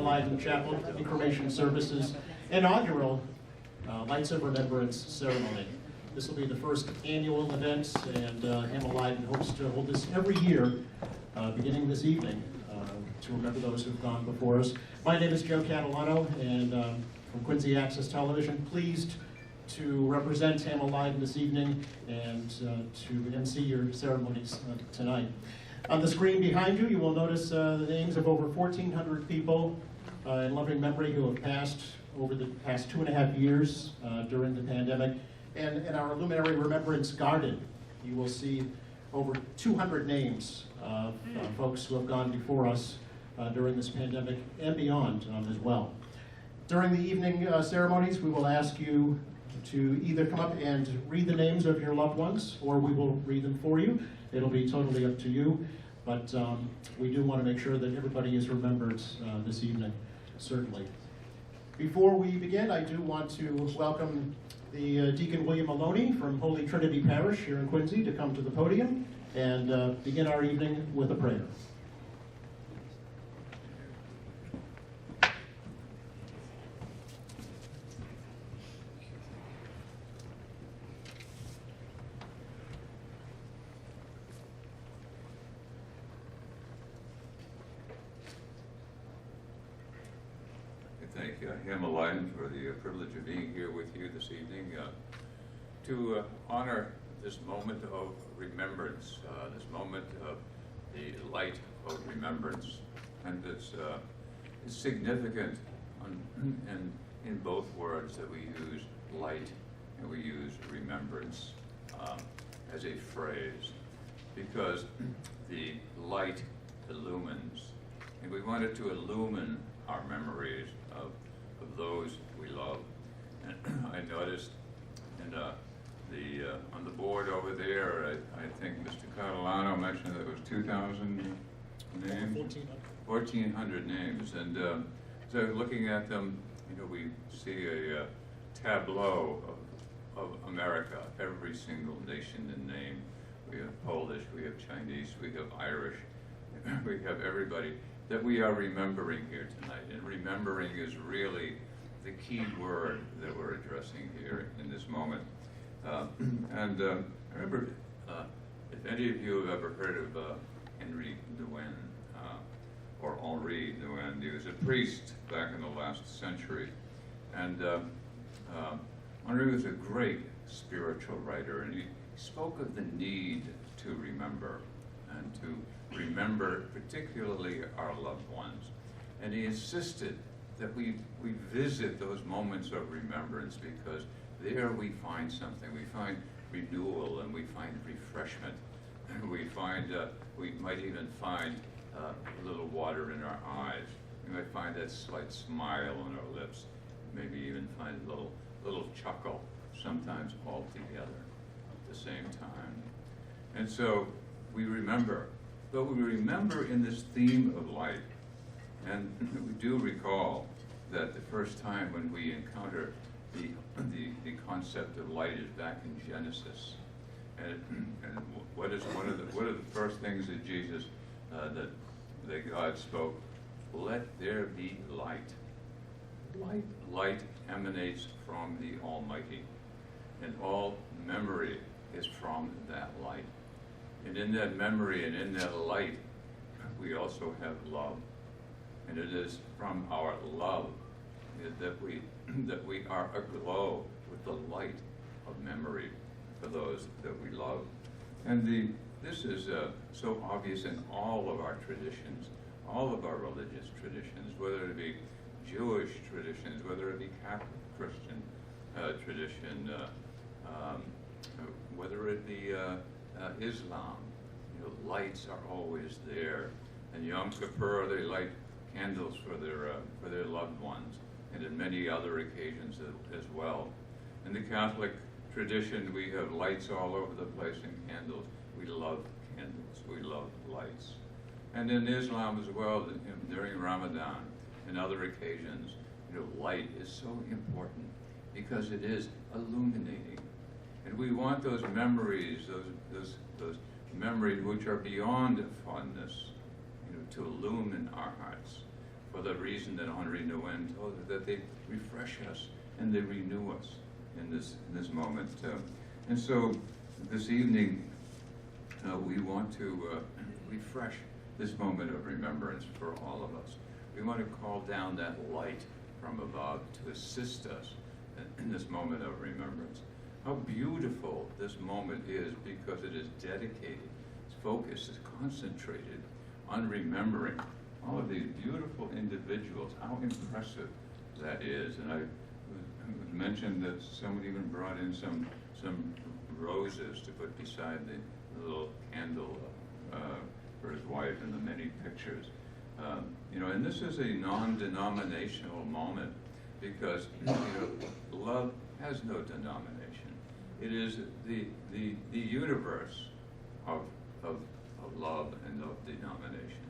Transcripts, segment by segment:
Leiden Chapel Information Services inaugural Lights of Remembrance ceremony. This will be the first annual event, and Hamel Leiden hopes to hold this every year, beginning this evening, to remember those who've gone before us. My name is Joe Catalano, and from Quincy Access Television, pleased to represent Hamel Leiden this evening and to MC your ceremonies tonight. On the screen behind you, you will notice the names of over 1,400 people in loving memory who have passed over the past 2.5 years during the pandemic. And in our Luminary Remembrance Garden, you will see over 200 names of folks who have gone before us during this pandemic and beyond as well. During the evening ceremonies, we will ask you to either come up and read the names of your loved ones, or we will read them for you. It'll be totally up to you, but we do want to make sure that everybody is remembered this evening, certainly. Before we begin, I do want to welcome the Deacon William Maloney from Holy Trinity Parish here in Quincy to come to the podium and begin our evening with a prayer. Thank Hamel Leiden for the privilege of being here with you this evening to honor this moment of remembrance, this moment of the light of remembrance. And it's significant in both words that we use light and we use remembrance as a phrase, because the light illumines, and we want it to illumine our memories of those we love. And I noticed on the board over there, I think Mr. Catalano mentioned that it was 2,000 names? 1,400 names. And so looking at them, you know, we see a tableau of America, every single nation and name. We have Polish, we have Chinese, we have Irish, we have everybody that we are remembering here tonight. And remembering is really the key word that we're addressing here in this moment. I remember, if any of you have ever heard of Henry Nouwen, or Henri Nouwen, he was a priest back in the last century. And Henri was a great spiritual writer, and he spoke of the need to remember, and to remember particularly our loved ones. And he insisted that we visit those moments of remembrance, because there we find something. We find renewal, and we find refreshment, and we might even find a little water in our eyes. We might find that slight smile on our lips, maybe even find a little chuckle, sometimes all together at the same time. And so we remember. But we remember in this theme of light, and we do recall that the first time when we encounter the concept of light is back in Genesis. And what are the first things that Jesus, that God spoke? Let there be light. Light emanates from the Almighty, and all memory is from that light. And in that memory and in that light, we also have love. And it is from our love that we are aglow with the light of memory for those that we love. And this is so obvious in all of our traditions, all of our religious traditions, whether it be Jewish traditions, whether it be Catholic Christian tradition, whether it be Islam. You know, lights are always there. And Yom Kippur, they light candles for their loved ones, and in many other occasions as well. In the Catholic tradition, we have lights all over the place and candles. We love candles. We love lights. And in Islam as well, during Ramadan and other occasions, you know, light is so important because it is illuminating. And we want those memories, those memories which are beyond fondness, you know, to illumine our hearts. for the reason that Henri Nouwen told us, that they refresh us and they renew us in this moment. And so this evening, we want to refresh this moment of remembrance for all of us. We want to call down that light from above to assist us in this moment of remembrance. How beautiful this moment is, because it is dedicated, its focus is concentrated on remembering all of these beautiful individuals. How impressive that is. And I mentioned that someone even brought in some roses to put beside the little candle for his wife and the many pictures. And this is a non-denominational moment, because love has no denomination. It is the universe of love and of denomination.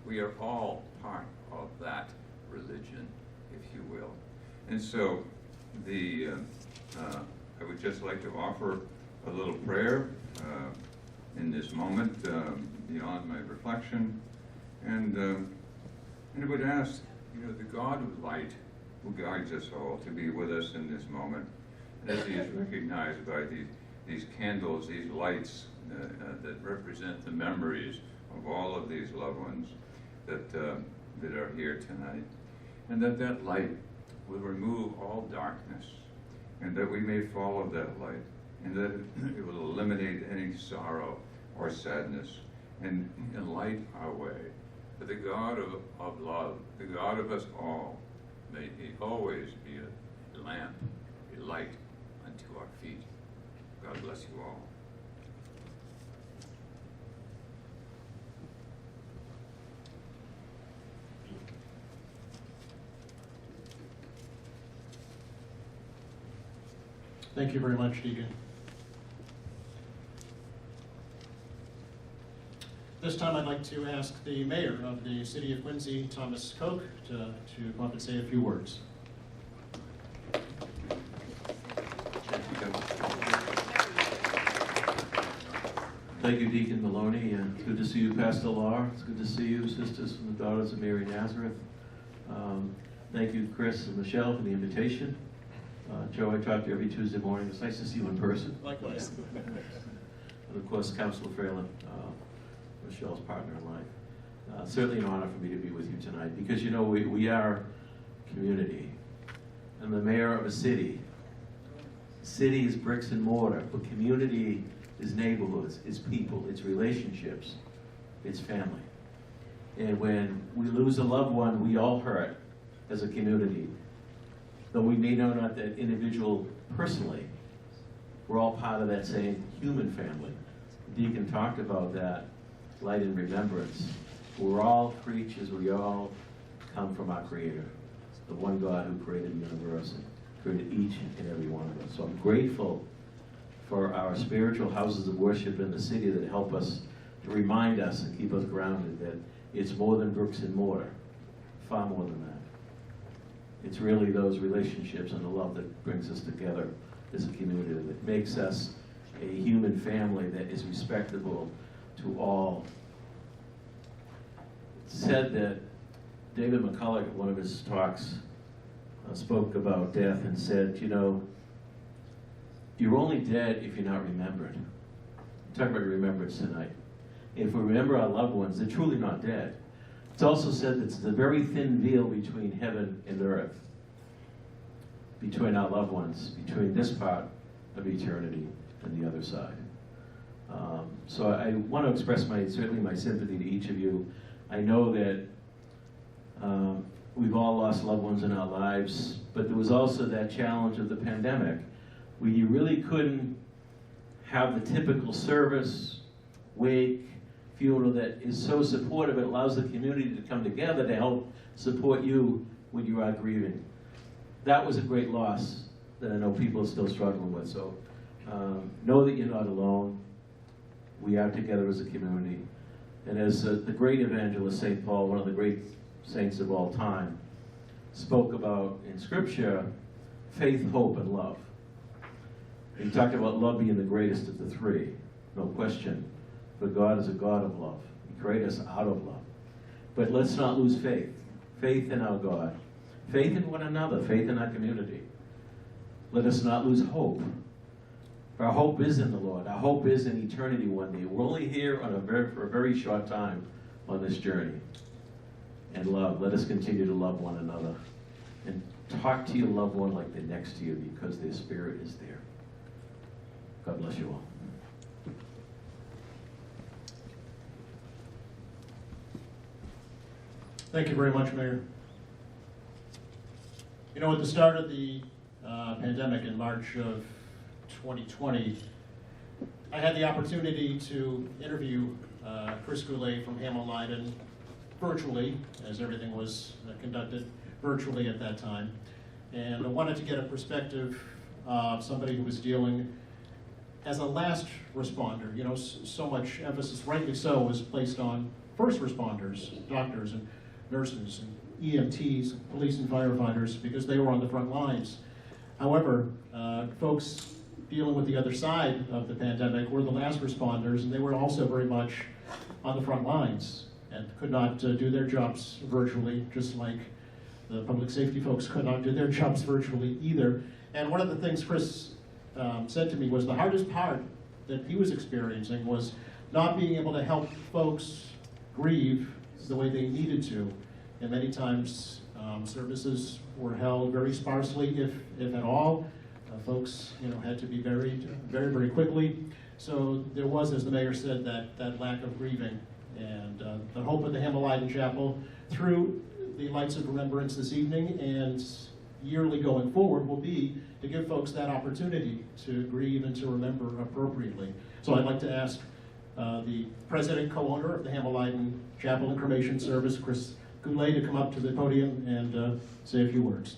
We are all part of that religion, if you will. And so I would just like to offer a little prayer in this moment beyond my reflection, and I would ask, the God of light, who guides us all, to be with us in this moment, and as He is recognized by these candles, these lights that represent the memories of all of these loved ones that are here tonight, and that light will remove all darkness, and that we may follow that light, and that it will eliminate any sorrow or sadness, and light our way. For the God of love, the God of us all, may He always be a lamp, a light unto our feet. God bless you all. Thank you very much, Deacon. This time I'd like to ask the mayor of the city of Quincy, Thomas Koch, to come up and say a few words. Thank you, Deacon Maloney. It's good to see you, Pastor Law. It's good to see you, sisters from the Daughters of Mary Nazareth. Thank you, Chris and Michelle, for the invitation. Joe, I talk to you every Tuesday morning. It's nice to see you in person. Likewise. And of course, Councilor Fralin, Michelle's partner in life. Certainly an honor for me to be with you tonight, because we are community. And the mayor of a city. City is bricks and mortar, but community is neighborhoods, it's people, it's relationships, it's family. And when we lose a loved one, we all hurt as a community. Though we may know not that individual personally, we're all part of that same human family. Deacon talked about that, light and remembrance. We're all creatures, we all come from our Creator, the one God who created the universe and created each and every one of us. So I'm grateful for our spiritual houses of worship in the city that help us, to remind us and keep us grounded that it's more than bricks and mortar, far more than that. It's really those relationships and the love that brings us together as a community, that makes us a human family that is respectable to all. It's said that David McCullough, in one of his talks, spoke about death and said, you're only dead if you're not remembered. We're talking about remembrance tonight. If we remember our loved ones, they're truly not dead. It's also said that it's the very thin veil between heaven and earth, between our loved ones, between this part of eternity and the other side. So I want to express certainly my sympathy to each of you. I know that we've all lost loved ones in our lives, but there was also that challenge of the pandemic, where you really couldn't have the typical service, wake, funeral that is so supportive. It allows the community to come together to help support you when you are grieving. That was a great loss that I know people are still struggling with. So know that you're not alone. We are together as a community. And as the great evangelist, St. Paul, one of the great saints of all time, spoke about in Scripture, faith, hope, and love. He talked about love being the greatest of the three, no question. But God is a God of love. He created us out of love. But let's not lose faith. faith in our God, faith in one another, faith in our community. Let us not lose hope. Our hope is in the Lord. Our hope is in eternity one day. We're only here for a very short time on this journey. And love. Let us continue to love one another. And talk to your loved one like they're next to you because their spirit is there. God bless you all. Thank you very much, Mayor. You know, at the start of the pandemic in March of 2020, I had the opportunity to interview Chris Goulet from Hamel-Leiden virtually, as everything was conducted virtually at that time. And I wanted to get a perspective of somebody who was dealing as a last responder. You know, so much emphasis, rightly so, was placed on first responders, doctors and nurses and EMTs, police and firefighters, because they were on the front lines. However, folks dealing with the other side of the pandemic were the last responders, and they were also very much on the front lines and could not do their jobs virtually, just like the public safety folks could not do their jobs virtually either. And one of the things Chris said to me was the hardest part that he was experiencing was not being able to help folks grieve the way they needed to. And many times services were held very sparsely, if at all. Folks, you know, had to be buried very, very quickly. So there was, as the mayor said, that lack of grieving. And the hope of the Hamel-Leiden Chapel, through the Lights of Remembrance this evening and yearly going forward, will be to give folks that opportunity to grieve and to remember appropriately. So I'd like to ask the president, co-owner of the Hamel-Leiden Chapel and Cremation Service, Chris Goulet, to come up to the podium and say a few words.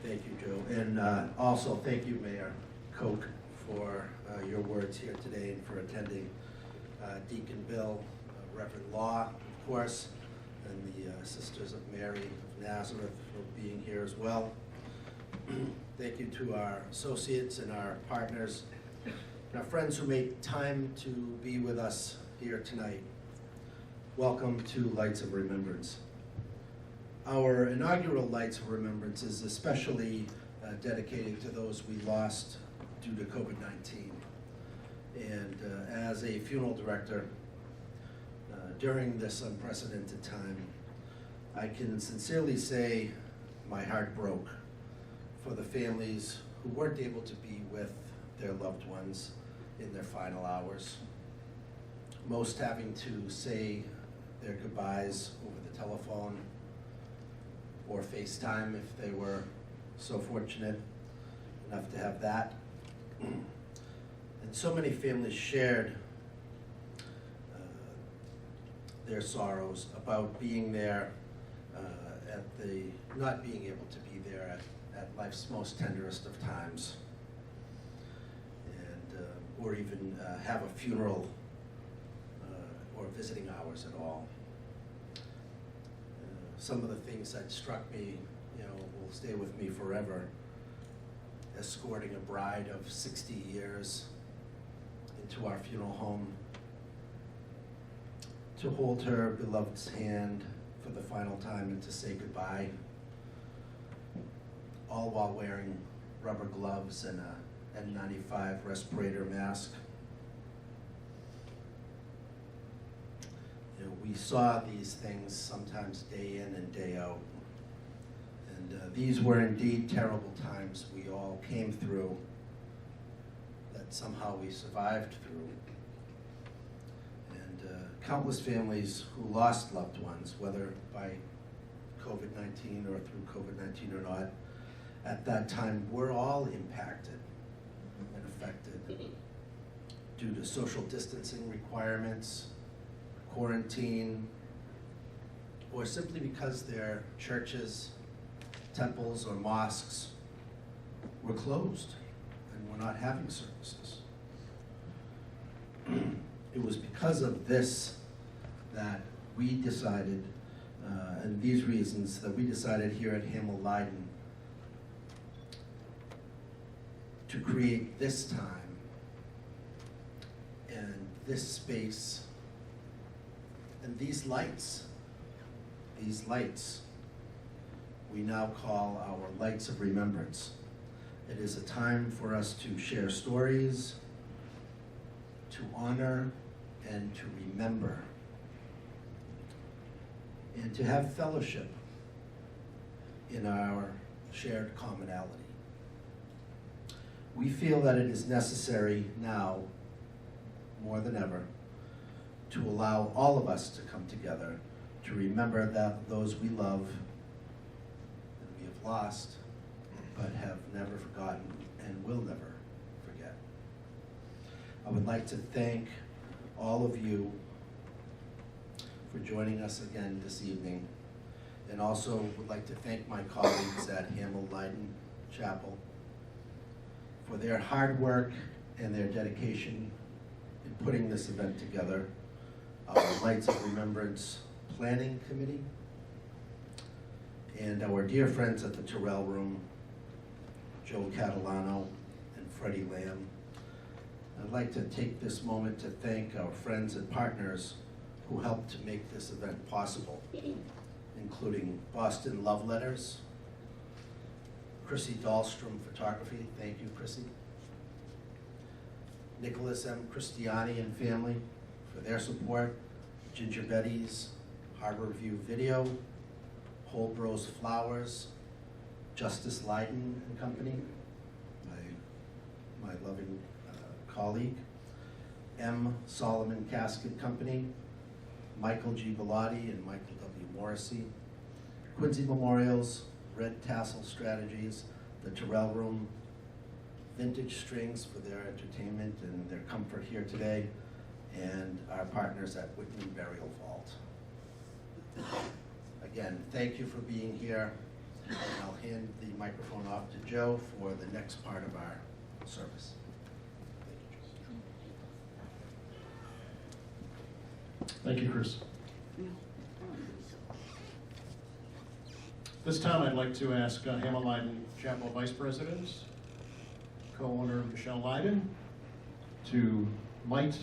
Thank you, Joe. And also thank you, Mayor Koch, for your words here today and for attending. Deacon Bill, Reverend Law, of course, and the Sisters of Mary of Nazareth for being here as well. Thank you to our associates and our partners and our friends who made time to be with us here tonight. Welcome to Lights of Remembrance. Our inaugural Lights of Remembrance is especially dedicated to those we lost due to COVID-19. And as a funeral director, during this unprecedented time, I can sincerely say my heart broke for the families who weren't able to be with their loved ones in their final hours. Most having to say their goodbyes over the telephone or FaceTime if they were so fortunate enough to have that. And so many families shared their sorrows about being there not being able to be there at life's most tenderest of times, and or even have a funeral or visiting hours at all. Some of the things that struck me, you know, will stay with me forever. Escorting a bride of 60 years into our funeral home to hold her beloved's hand for the final time and to say goodbye, all while wearing rubber gloves and a N95 respirator mask. You know, we saw these things sometimes day in and day out. And these were indeed terrible times we all came through, that somehow we survived through. And countless families who lost loved ones, whether by COVID-19 or through COVID-19 or not, at that time were all impacted and affected due to social distancing requirements, quarantine, or simply because their churches, temples, or mosques were closed and were not having services. It was because of this that we decided, and these reasons, that we decided here at Hamel-Leiden to create this time and this space and these lights we now call our lights of remembrance. It is a time for us to share stories, to honor, and to remember, and to have fellowship in our shared commonality. We feel that it is necessary now, more than ever, to allow all of us to come together to remember that those we love and we have lost, but have never forgotten and will never forget. I would like to thank all of you for joining us again this evening, and also would like to thank my colleagues at Hamill Leiden Chapel for their hard work and their dedication in putting this event together. Our Lights of Remembrance Planning Committee, and our dear friends at the Terrell Room, Joe Catalano and Freddie Lamb. I'd like to take this moment to thank our friends and partners who helped to make this event possible, including Boston Love Letters, Chrissy Dahlstrom Photography, thank you, Chrissy. Nicholas M. Christiani and family for their support, Ginger Betty's, Harbor View Video, Holbros Flowers, Justice Leiden and Company, my loving colleague, M. Solomon Casket Company, Michael G. Bellotti and Michael W. Morrissey, Quincy Memorials, Red Tassel Strategies, the Terrell Room, Vintage Strings for their entertainment and their comfort here today, and our partners at Whitney Burial Vault. Again, thank you for being here. And I'll hand the microphone off to Joe for the next part of our service. Thank you, Chris. This time I'd like to ask Hamill Leiden Chapel Vice President, co-owner Michelle Leiden, to light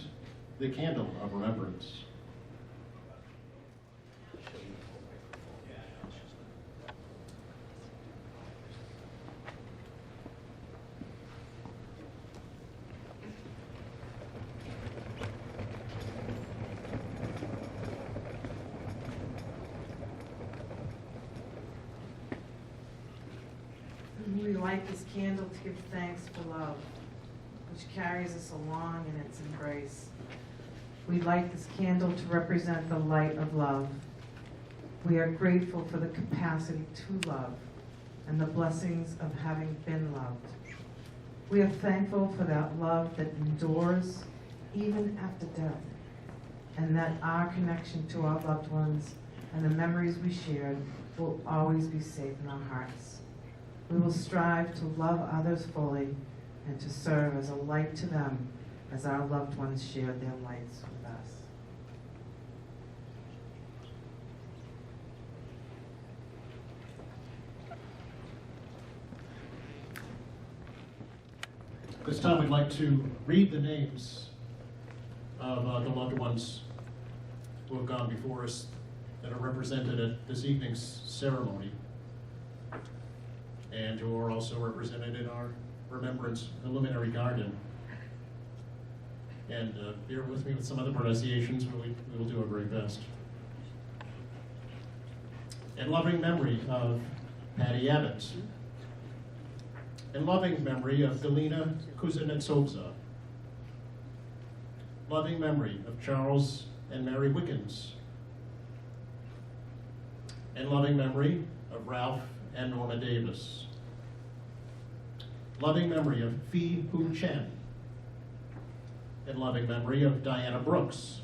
the candle of remembrance. We light this candle to give thanks for love, which carries us along in its embrace. We light this candle to represent the light of love. We are grateful for the capacity to love and the blessings of having been loved. We are thankful for that love that endures even after death, and that our connection to our loved ones and the memories we shared will always be safe in our hearts. We will strive to love others fully and to serve as a light to them as our loved ones shared their lights with us. This time we'd like to read the names of the loved ones who have gone before us that are represented at this evening's ceremony, and who are also represented in our Remembrance Luminary Garden. And bear with me with some other pronunciations, but we will do our very best. In loving memory of Patty Abbott. In loving memory of Galina Kuznetsova. Loving memory of Charles and Mary Wickens. In loving memory of Ralph and Norma Davis. Loving memory of Phi Hu Chen. In loving memory of Diana Brooks.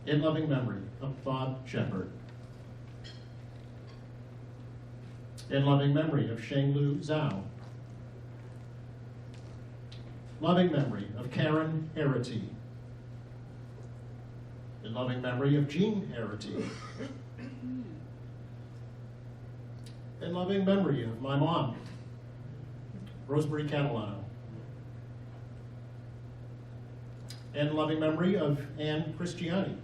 In loving memory of Bob Shepard. In loving memory of Shenglu Zhao. Loving memory of Karen Harity. In loving memory of Jean Harity. In loving memory of my mom, Rosemary Catalano. In loving memory of Anne Christiani.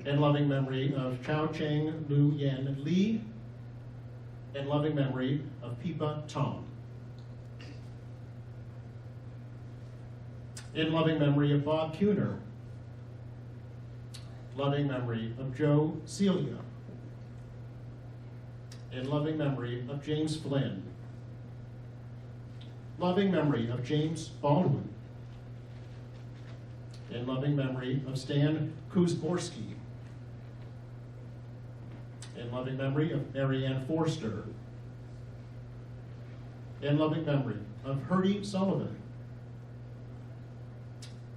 In loving memory of Chao Cheng Lu Yen Lee. In loving memory of Pipa Tong. In loving memory of Bob Kuhner. Loving memory of Joe Celia. In loving memory of James Flynn. Loving memory of James Baldwin. In loving memory of Stan Kuzborski. In loving memory of Marianne Forster. In loving memory of Herdy Sullivan.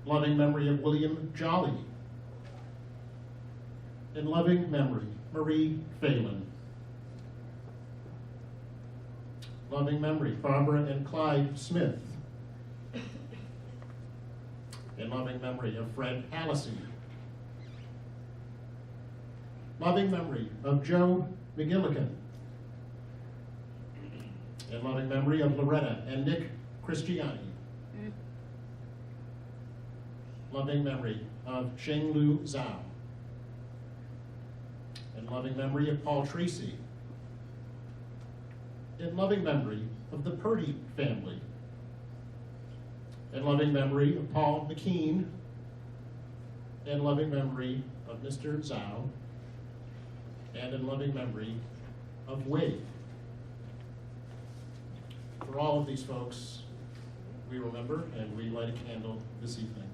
Loving memory of William Jolly. In loving memory, Marie Phelan. Loving memory, Barbara and Clyde Smith. In loving memory of Fred Hallisey. Loving memory of Joe McGillican. In loving memory of Loretta and Nick Christiani. Loving memory of Sheng Lu Zhao. In loving memory of Paul Tracy. In loving memory of the Purdy family. In loving memory of Paul McKean. In loving memory of Mr. Zhao. And in loving memory of Wade. For all of these folks, we remember and we light a candle this evening.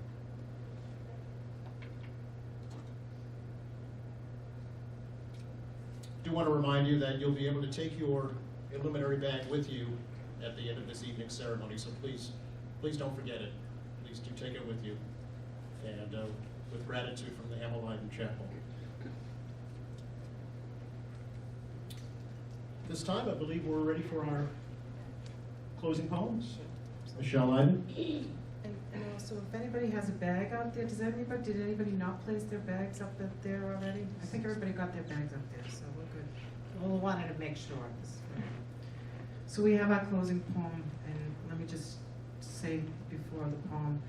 I do want to remind you that you'll be able to take your illuminary bag with you at the end of this evening's ceremony, so please don't forget it. Please do take it with you, and with gratitude from the Hamilton Chapel. This time, I believe we're ready for our closing poems. Michelle Iden. And also, if anybody has a bag out there, did anybody not place their bags up there already? I think everybody got their bags up there, so we're good. We wanted to make sure. So we have our closing poem, and let me just say before the poem,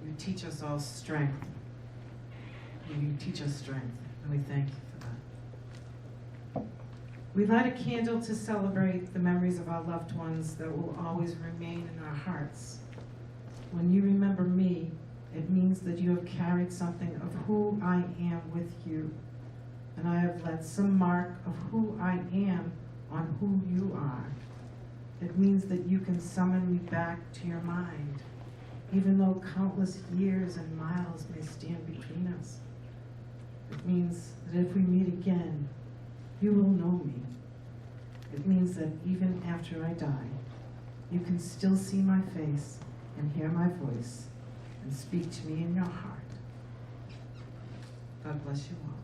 you teach us all strength. You teach us strength, and we thank you for that. We light a candle to celebrate the memories of our loved ones that will always remain in our hearts. When you remember me, it means that you have carried something of who I am with you, and I have left some mark of who I am on who you are. It means that you can summon me back to your mind, even though countless years and miles may stand between us. It means that if we meet again, you will know me. It means that even after I die, you can still see my face and hear my voice and speak to me in your heart. God bless you all.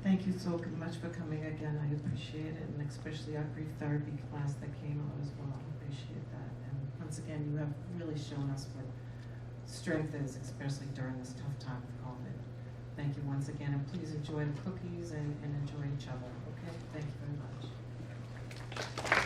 Thank you so much for coming again. I appreciate it, and especially our grief therapy class that came out as well. I appreciate that. And once again, you have really shown us what strength is, especially during this tough time of COVID. Thank you once again, and please enjoy the cookies and enjoy each other. Okay? Thank you very much.